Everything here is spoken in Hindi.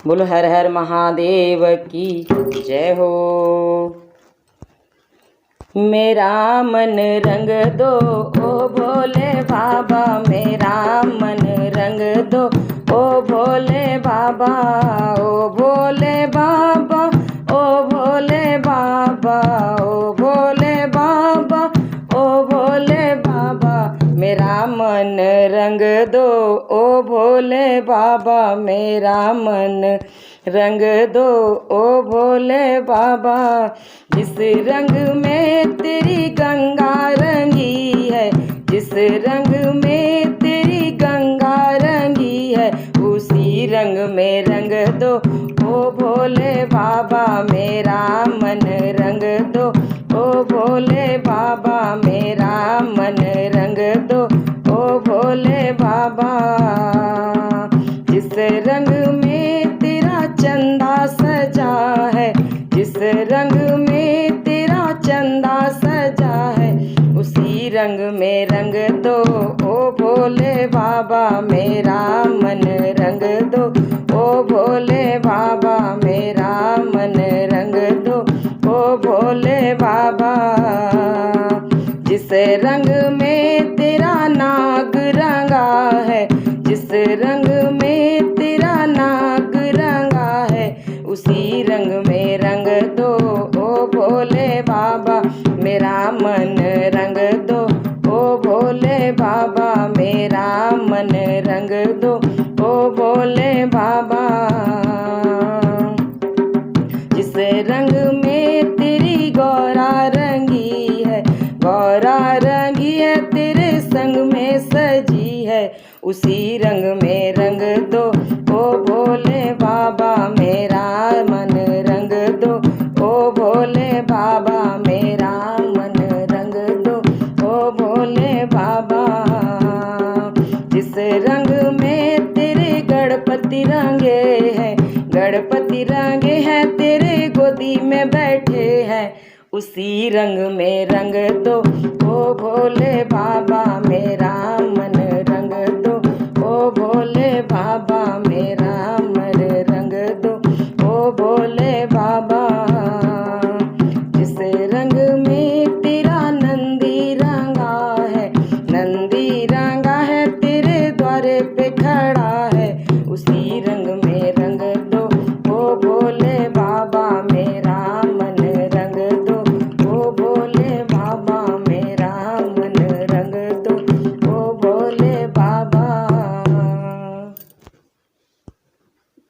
बोलो हर हर महादेव की जय हो। मेरा मन रंग दो ओ भोले बाबा, मेरा मन रंग दो ओ भोले बाबा, ओ भोले बाबा, ओ भोले बाबा, ओ भोले बाबा, ओ भोले बाबा। मेरा मन रंग दो ओ भोले बाबा, मेरा मन रंग दो ओ भोले बाबा। जिस रंग में तेरी गंगा रंगी है, जिस रंग में तेरी गंगा रंगी है, उसी रंग में रंग दो ओ भोले बाबा। मेरा मन रंग दो ओ भोले बाबा, मेरा मन रंग दो ओ भोले बाबा। जिस रंग में तेरा चंदा सजा है, जिस रंग में तेरा चंदा सजा है, उसी रंग में रंग दो ओ भोले बाबा। मेरा मन रंग दो ओ भोले बाबा, मेरा मन रंग दो ओ भोले बाबा। जिस रंग में तेरा नाग रंगा है, जिस रंग में तेरा नाग रंगा है, उसी रंग में रंग दो ओ भोले बाबा। मेरा मन रंग दो ओ भोले बाबा, मेरा मन रंग दो ओ भोले बाबा। जिस रंग में तेरी गौरा रंगी है, गौरा रंगी है तेरे संग में सजी है, उसी रंग में रंग दो ओ भोले बाबा। मेरा मन रंग दो ओ भोले बाबा, मेरा मन रंग दो ओ भोले बाबा। जिस रंग में तेरे गणपति रंगे हैं, गणपति रंगे हैं तेरे गोदी में बैठे हैं, उसी रंग में रंग दो ओ भोले बाबा। मेरा मन रंग दो ओ भोले बाबा, मेरा